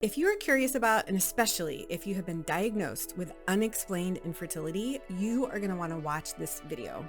If you are curious about, and especially if you have been diagnosed with unexplained infertility, you are going to want to watch this video.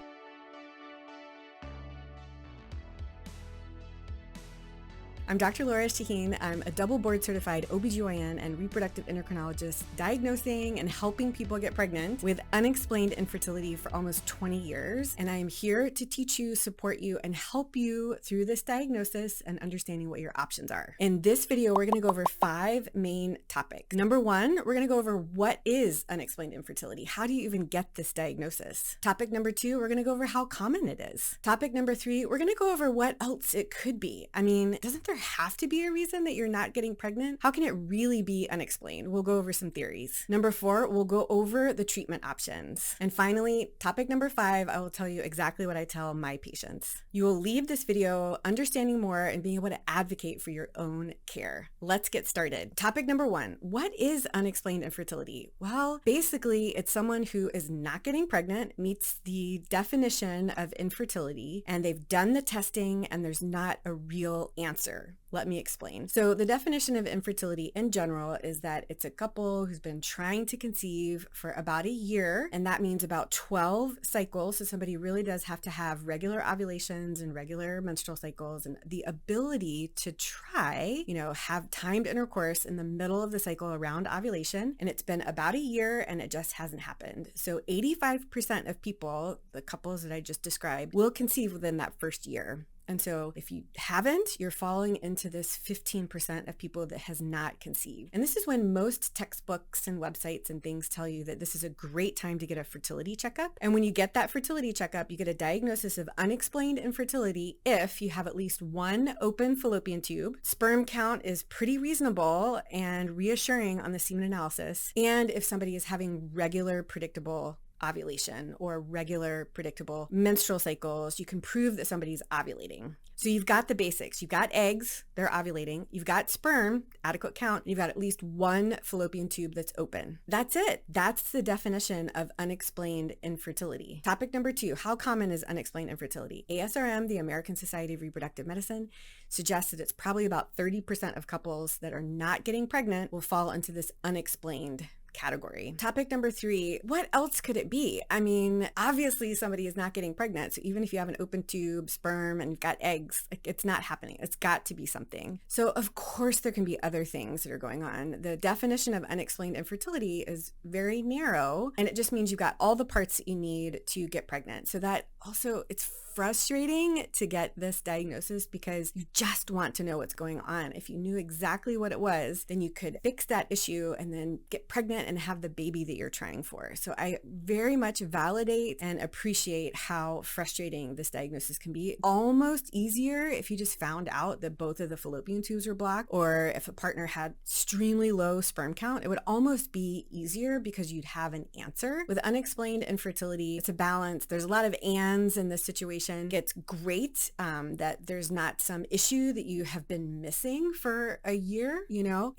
I'm Dr. Lora Shahine. I'm a double board certified OBGYN and reproductive endocrinologist diagnosing and helping people get pregnant with unexplained infertility for almost 20 years. And I am here to teach you, support you, and help you through this diagnosis and understanding what your options are. In this video, we're going to go over 5 main topics. Number 1, we're going to go over what is unexplained infertility. How do you even get this diagnosis? Topic number 2, we're going to go over how common it is. Topic number 3, we're going to go over what else it could be. I mean, doesn't there have to be a reason that you're not getting pregnant? How can it really be unexplained? We'll go over some theories. Number 4, we'll go over the treatment options. And finally, topic number 5, I will tell you exactly what I tell my patients. You will leave this video understanding more and being able to advocate for your own care. Let's get started. Topic number 1, what is unexplained infertility? Well, basically, it's someone who is not getting pregnant, meets the definition of infertility, and they've done the testing and there's not a real answer. Let me explain. So the definition of infertility in general is that it's a couple who's been trying to conceive for about a year, and that means about 12 cycles. So somebody really does have to have regular ovulations and regular menstrual cycles and the ability to try, have timed intercourse in the middle of the cycle around ovulation. And it's been about a year and it just hasn't happened. So 85% of people, the couples that I just described, will conceive within that first year. And so if you haven't, you're falling into this 15% of people that has not conceived. And this is when most textbooks and websites and things tell you that this is a great time to get a fertility checkup. And when you get that fertility checkup, you get a diagnosis of unexplained infertility if you have at least one open fallopian tube. Sperm count is pretty reasonable and reassuring on the semen analysis. And if somebody is having regular, predictable ovulation or regular predictable menstrual cycles, you can prove that somebody's ovulating. So you've got the basics. You've got eggs, they're ovulating. You've got sperm, adequate count. You've got at least one fallopian tube that's open. That's it. That's the definition of unexplained infertility. Topic number 2, how common is unexplained infertility? ASRM, the American Society of Reproductive Medicine, suggests that it's probably about 30% of couples that are not getting pregnant will fall into this unexplained category. Topic number 3, what else could it be? I mean, obviously somebody is not getting pregnant. So even if you have an open tube, sperm, and you've got eggs, it's not happening. It's got to be something. So of course there can be other things that are going on. The definition of unexplained infertility is very narrow, and it just means you've got all the parts that you need to get pregnant. So that also, it's frustrating to get this diagnosis because you just want to know what's going on. If you knew exactly what it was, then you could fix that issue and then get pregnant and have the baby that you're trying for. So I very much validate and appreciate how frustrating this diagnosis can be. Almost easier if you just found out that both of the fallopian tubes were blocked, or if a partner had extremely low sperm count, it would almost be easier because you'd have an answer. With unexplained infertility, it's a balance. There's a lot of ands in this situation. It's great that there's not some issue that you have been missing for a year,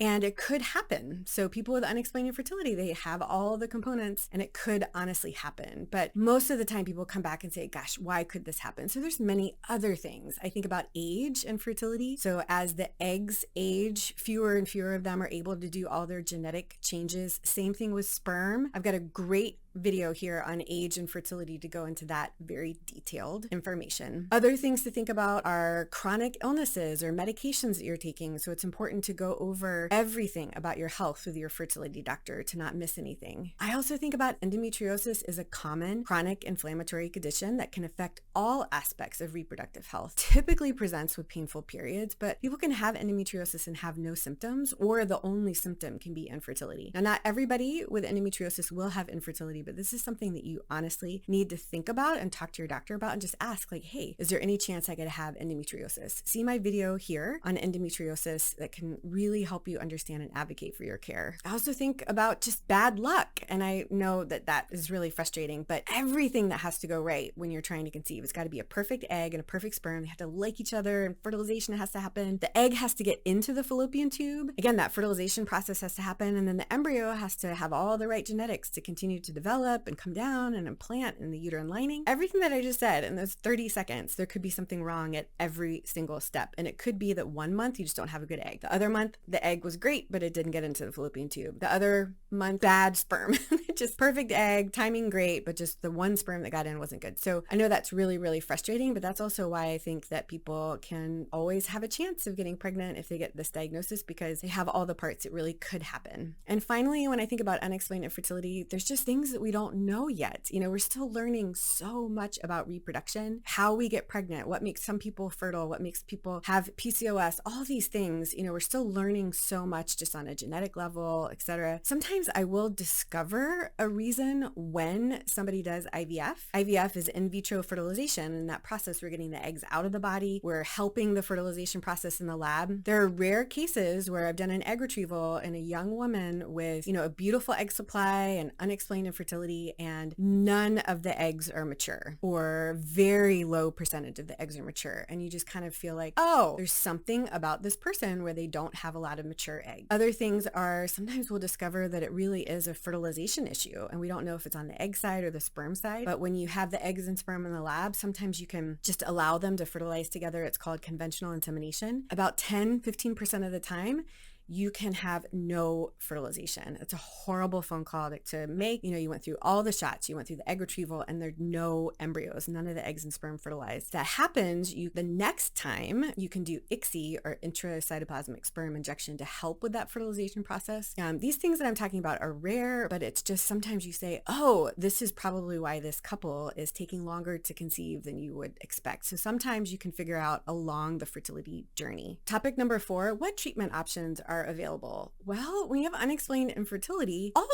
and it could happen. So people with unexplained infertility, they have all the components and it could honestly happen. But most of the time people come back and say, gosh, why could this happen? So there's many other things. I think about age and fertility. So as the eggs age, fewer and fewer of them are able to do all their genetic changes. Same thing with sperm. I've got a great video here on age and fertility to go into that very detailed information. Other things to think about are chronic illnesses or medications that you're taking. So it's important to go over everything about your health with your fertility doctor to not miss anything. I also think about endometriosis is a common chronic inflammatory condition that can affect all aspects of reproductive health. Typically presents with painful periods, but people can have endometriosis and have no symptoms, or the only symptom can be infertility. Now, not everybody with endometriosis will have infertility, but this is something that you honestly need to think about and talk to your doctor about and just ask, like, hey, is there any chance I could have endometriosis? See my video here on endometriosis that can really help you understand and advocate for your care. I also think about just bad luck. And I know that that is really frustrating, but everything that has to go right when you're trying to conceive, it's got to be a perfect egg and a perfect sperm. They have to like each other, and fertilization has to happen. The egg has to get into the fallopian tube. Again, that fertilization process has to happen. And then the embryo has to have all the right genetics to continue to develop. develop and come down and implant in the uterine lining. Everything that I just said in those 30 seconds, there could be something wrong at every single step. And it could be that one month you just don't have a good egg. The other month, the egg was great, but it didn't get into the fallopian tube. The other month, bad sperm. Just perfect egg, timing great, but just the one sperm that got in wasn't good. So I know that's really, really frustrating, but that's also why I think that people can always have a chance of getting pregnant if they get this diagnosis, because they have all the parts it really could happen. And finally, when I think about unexplained infertility, there's just things that we don't know yet. We're still learning so much about reproduction, how we get pregnant, what makes some people fertile, what makes people have PCOS, all these things. We're still learning so much just on a genetic level, etc. Sometimes I will discover a reason when somebody does IVF. IVF is in vitro fertilization. In that process, we're getting the eggs out of the body. We're helping the fertilization process in the lab. There are rare cases where I've done an egg retrieval in a young woman with, a beautiful egg supply and unexplained infertility, and none of the eggs are mature, or very low percentage of the eggs are mature. And you just kind of feel like, oh, there's something about this person where they don't have a lot of mature eggs. Other things are sometimes we'll discover that it really is a fertilization issue, and we don't know if it's on the egg side or the sperm side. But when you have the eggs and sperm in the lab, sometimes you can just allow them to fertilize together. It's called conventional insemination. About 10-15% of the time, you can have no fertilization. It's a horrible phone call to make. You went through all the shots, you went through the egg retrieval, and there's no embryos, none of the eggs and sperm fertilized. That happens, the next time you can do ICSI, or intracytoplasmic sperm injection, to help with that fertilization process. These things that I'm talking about are rare, but it's just sometimes you say, oh, this is probably why this couple is taking longer to conceive than you would expect. So sometimes you can figure out along the fertility journey. Topic number 4, what treatment options are available? Well, when you have unexplained infertility, all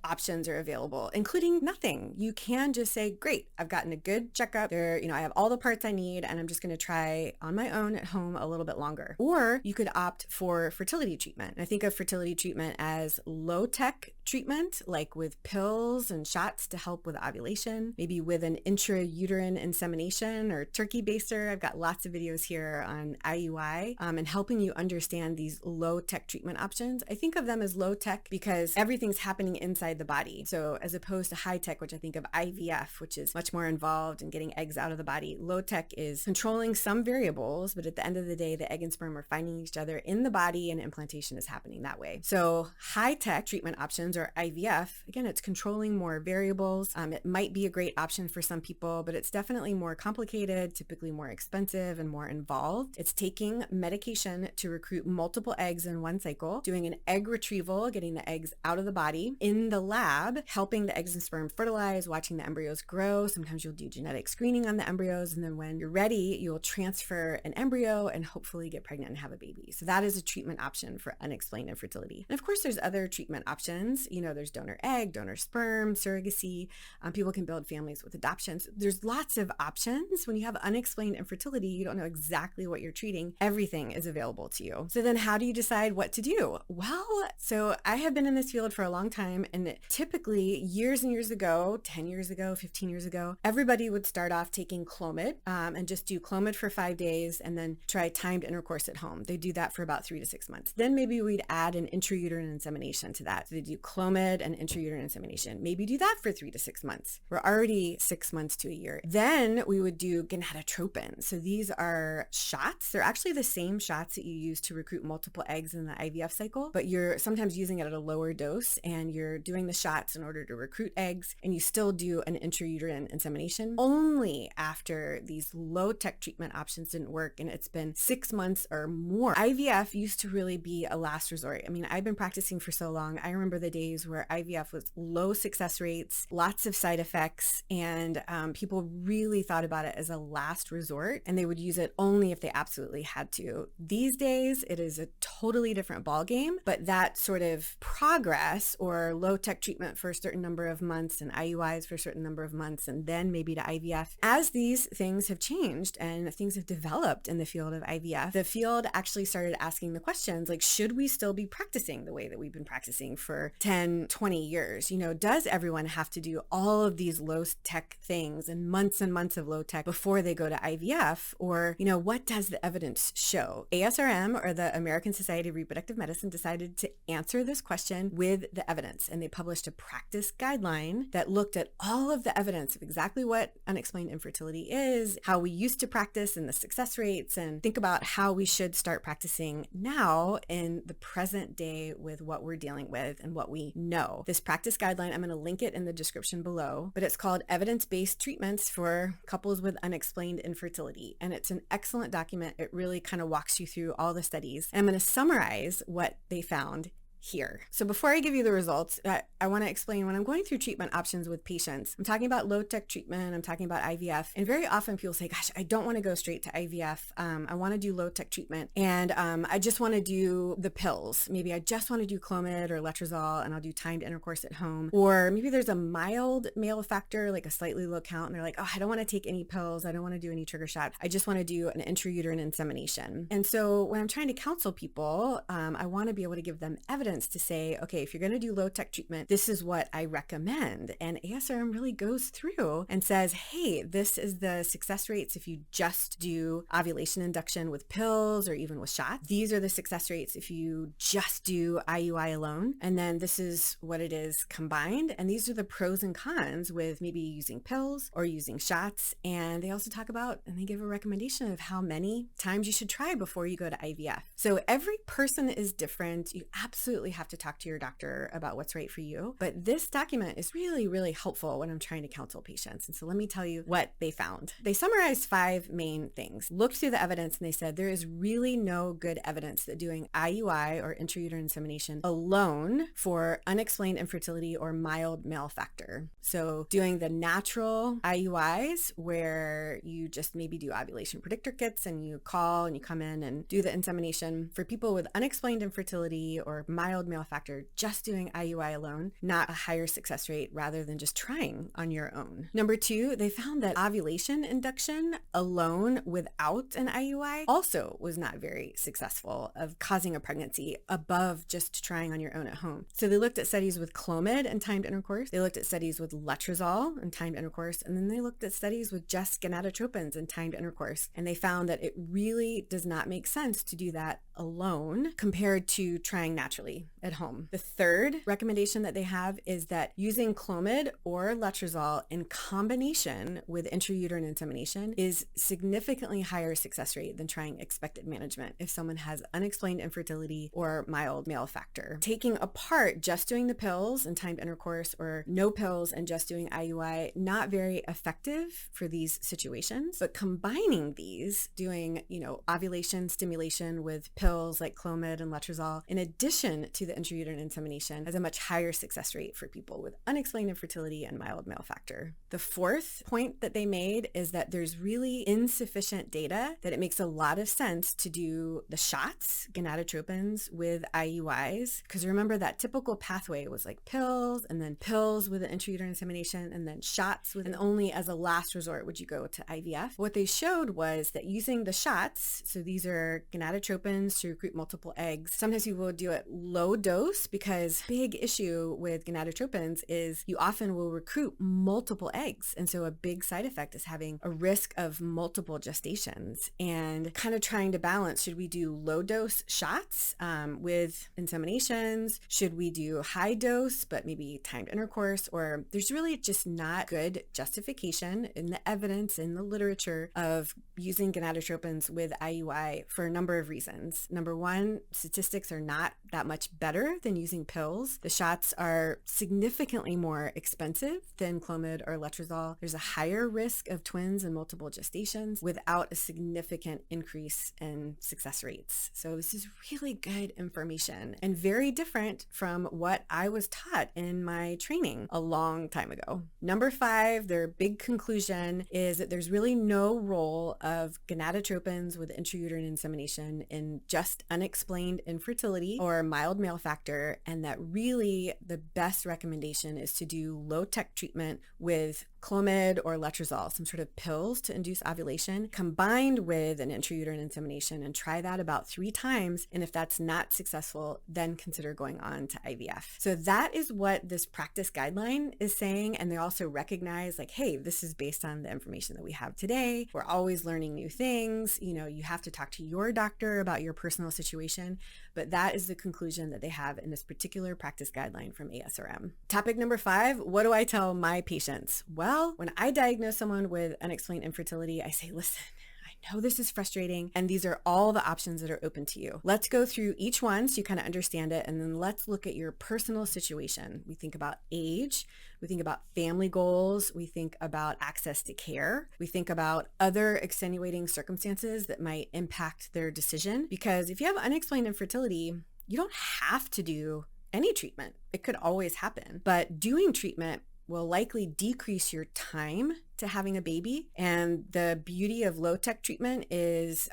options are available, including nothing. You can just say, great, I've gotten a good checkup there, I have all the parts I need, and I'm just going to try on my own at home a little bit longer. Or you could opt for fertility treatment. I think of fertility treatment as low-tech treatment, like with pills and shots to help with ovulation, maybe with an intrauterine insemination or turkey baster. I've got lots of videos here on IUI and helping you understand these low-tech treatment options. I think of them as low-tech because everything's happening inside the body. So as opposed to high-tech, which I think of IVF, which is much more involved in getting eggs out of the body, low-tech is controlling some variables, but at the end of the day, the egg and sperm are finding each other in the body and implantation is happening that way. So high-tech treatment options, or IVF, again, it's controlling more variables. It might be a great option for some people, but it's definitely more complicated, typically more expensive and more involved. It's taking medication to recruit multiple eggs in one cycle, doing an egg retrieval, getting the eggs out of the body, in the lab, helping the eggs and sperm fertilize, watching the embryos grow. Sometimes you'll do genetic screening on the embryos, and then when you're ready, you'll transfer an embryo and hopefully get pregnant and have a baby. So that is a treatment option for unexplained infertility. And of course, there's other treatment options. There's donor egg, donor sperm, surrogacy. People can build families with adoptions. There's lots of options. When you have unexplained infertility, you don't know exactly what you're treating. Everything is available to you. So then how do you decide what to do? Well, so I have been in this field for a long time, and typically years and years ago, 10 years ago, 15 years ago, everybody would start off taking Clomid and just do Clomid for 5 days and then try timed intercourse at home. They do that for about 3 to 6 months. Then maybe we'd add an intrauterine insemination to that. So they do Clomid and intrauterine insemination. Maybe do that for 3 to 6 months. We're already 6 months to a year. Then we would do gonadotropin. So these are shots. They're actually the same shots that you use to recruit multiple eggs in the IVF cycle, but you're sometimes using it at a lower dose, and you're doing the shots in order to recruit eggs, and you still do an intrauterine insemination only after these low-tech treatment options didn't work, and it's been 6 months or more. IVF used to really be a last resort. I mean, I've been practicing for so long. I remember the days where IVF was low success rates, lots of side effects, and people really thought about it as a last resort, and they would use it only if they absolutely had to. These days, it is a totally different ballgame, but that sort of progress, or low-tech treatment for a certain number of months and IUIs for a certain number of months, and then maybe to IVF, as these things have changed and things have developed in the field of IVF, the field actually started asking the questions like, should we still be practicing the way that we've been practicing for 10, 10, 20 years. Does everyone have to do all of these low tech things and months of low tech before they go to IVF? Or, what does the evidence show? ASRM, or the American Society of Reproductive Medicine, decided to answer this question with the evidence. And they published a practice guideline that looked at all of the evidence of exactly what unexplained infertility is, how we used to practice and the success rates, and think about how we should start practicing now in the present day with what we're dealing with and what we know. This practice guideline, I'm going to link it in the description below, but it's called Evidence-Based Treatments for Couples with Unexplained Infertility. And it's an excellent document. It really kind of walks you through all the studies. And I'm going to summarize what they found here. So before I give you the results, I want to explain when I'm going through treatment options with patients, I'm talking about low tech treatment, I'm talking about IVF, and very often people say, gosh, I don't want to go straight to IVF. I want to do low tech treatment, and I just want to do the pills. Maybe I just want to do Clomid or Letrozole, and I'll do timed intercourse at home. Or maybe there's a mild male factor, like a slightly low count, and they're like, oh, I don't want to take any pills. I don't want to do any trigger shots. I just want to do an intrauterine insemination. And so when I'm trying to counsel people, I want to be able to give them evidence to say, okay, if you're going to do low tech treatment, this is what I recommend. And ASRM really goes through and says, hey, this is the success rates if you just do ovulation induction with pills or even with shots. These are the success rates if you just do IUI alone. And then this is what it is combined. And these are the pros and cons with maybe using pills or using shots. And they also talk about, and they give a recommendation of how many times you should try before you go to IVF. So every person is different. You absolutely have to talk to your doctor about what's right for you. But this document is really, really helpful when I'm trying to counsel patients. And so let me tell you what they found. They summarized 5 main things, looked through the evidence, and they said there is really no good evidence that doing IUI or intrauterine insemination alone for unexplained infertility or mild male factor. So doing the natural IUIs where you just maybe do ovulation predictor kits and you call and you come in and do the insemination. For people with unexplained infertility or mild male factor, just doing IUI alone, not a higher success rate rather than just trying on your own. Number 2, they found that ovulation induction alone without an IUI also was not very successful of causing a pregnancy above just trying on your own at home. So they looked at studies with Clomid and timed intercourse. They looked at studies with Letrozole and timed intercourse. And then they looked at studies with just gonadotropins and timed intercourse. And they found that it really does not make sense to do that alone compared to trying naturally at home. The third recommendation that they have is that using Clomid or Letrozole in combination with intrauterine insemination is significantly higher success rate than trying expected management if someone has unexplained infertility or mild male factor. Taking apart just doing the pills and timed intercourse or no pills and just doing IUI, not very effective for these situations, but combining these, doing, ovulation stimulation with pills like Clomid and Letrozole, in addition to the intrauterine insemination, has a much higher success rate for people with unexplained infertility and mild male factor. The fourth point that they made is that there's really insufficient data that it makes a lot of sense to do the shots, gonadotropins, with IUIs. Because remember, that typical pathway was like pills and then pills with an intrauterine insemination and then shots with, and only as a last resort would you go to IVF. What they showed was that using the shots, so these are gonadotropins to recruit multiple eggs. Sometimes people will do it low dose because big issue with gonadotropins is you often will recruit multiple eggs. And so a big side effect is having a risk of multiple gestations, and kind of trying to balance, should we do low dose shots with inseminations? Should we do high dose, but maybe timed intercourse? Or there's really just not good justification in the evidence, in the literature, of using gonadotropins with IUI for a number of reasons. Number 1, statistics are not that much better than using pills. The shots are significantly more expensive than Clomid or Letrozole. There's a higher risk of twins and multiple gestations without a significant increase in success rates. So this is really good information and very different from what I was taught in my training a long time ago. Number 5, their big conclusion is that there's really no role of gonadotropins with intrauterine insemination in just unexplained infertility or mild male factor, and that really the best recommendation is to do low tech treatment with Clomid or letrozole, some sort of pills to induce ovulation, combined with an intrauterine insemination, and try that about 3 times. And if that's not successful, then consider going on to IVF. So that is what this practice guideline is saying. And they also recognize like, hey, this is based on the information that we have today. We're always learning new things. You have to talk to your doctor about your personal situation, but that is the conclusion that they have in this particular practice guideline from ASRM. Topic number 5, what do I tell my patients? Well, when I diagnose someone with unexplained infertility, I say, listen, I know this is frustrating, and these are all the options that are open to you. Let's go through each one so you kind of understand it, and then let's look at your personal situation. We think about age, we think about family goals, we think about access to care, we think about other extenuating circumstances that might impact their decision. Because if you have unexplained infertility, you don't have to do any treatment. It could always happen, but doing treatment will likely decrease your time to having a baby. And the beauty of low-tech treatment is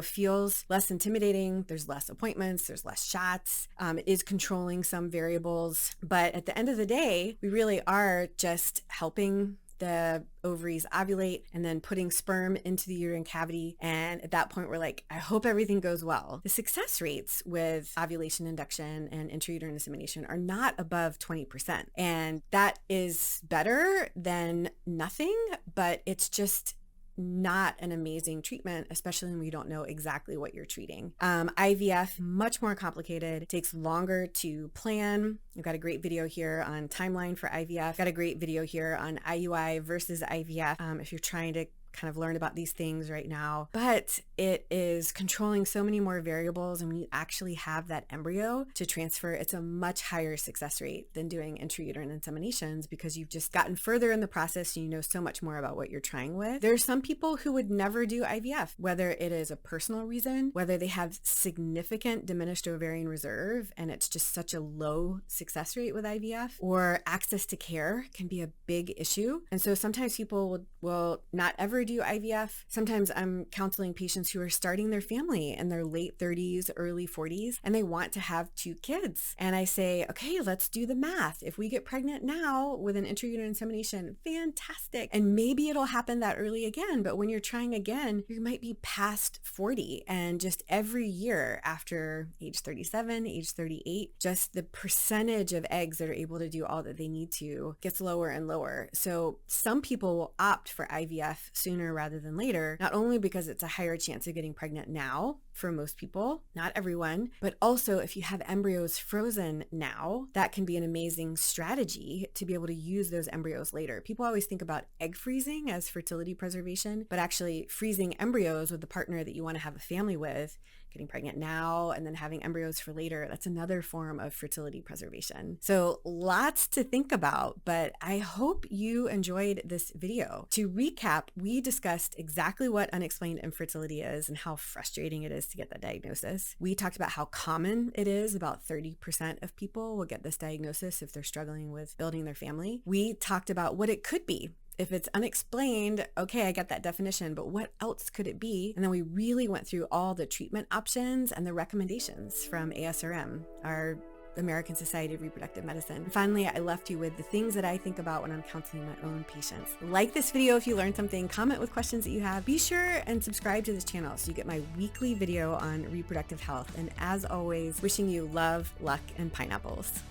feels less intimidating. There's less appointments, there's less shots. It is controlling some variables. But at the end of the day, we really are just helping the ovaries ovulate and then putting sperm into the uterine cavity. And at that point, we're like, I hope everything goes well. The success rates with ovulation induction and intrauterine insemination are not above 20%. And that is better than nothing, but it's just not an amazing treatment, especially when we don't know exactly what you're treating. IVF, much more complicated. It takes longer to plan. I've got a great video here on timeline for IVF. Got a great video here on IUI versus IVF if you're trying to kind of learn about these things right now. But it is controlling so many more variables, and when you actually have that embryo to transfer, it's a much higher success rate than doing intrauterine inseminations because you've just gotten further in the process and you know so much more about what you're trying with. There are some people who would never do IVF, whether it is a personal reason, whether they have significant diminished ovarian reserve and it's just such a low success rate with IVF, or access to care can be a big issue. And so sometimes people will not ever do IVF. Sometimes I'm counseling patients who are starting their family in their late 30s, early 40s, and they want to have 2 kids. And I say, okay, let's do the math. If we get pregnant now with an intrauterine insemination, fantastic. And maybe it'll happen that early again. But when you're trying again, you might be past 40. And just every year after age 37, age 38, just the percentage of eggs that are able to do all that they need to gets lower and lower. So some people will opt for IVF sooner rather than later, not only because it's a higher chance of getting pregnant now for most people, not everyone, but also if you have embryos frozen now, that can be an amazing strategy to be able to use those embryos later. People always think about egg freezing as fertility preservation, but actually freezing embryos with the partner that you want to have a family with, getting pregnant now and then having embryos for later, that's another form of fertility preservation. So lots to think about, but I hope you enjoyed this video. To recap, we discussed exactly what unexplained infertility is and how frustrating it is to get that diagnosis. We talked about how common it is. About 30% of people will get this diagnosis if they're struggling with building their family. We talked about what it could be. If it's unexplained, okay, I get that definition, but what else could it be? And then we really went through all the treatment options and the recommendations from ASRM, our American Society of Reproductive Medicine. And finally, I left you with the things that I think about when I'm counseling my own patients. Like this video if you learned something, comment with questions that you have. Be sure and subscribe to this channel so you get my weekly video on reproductive health. And as always, wishing you love, luck, and pineapples.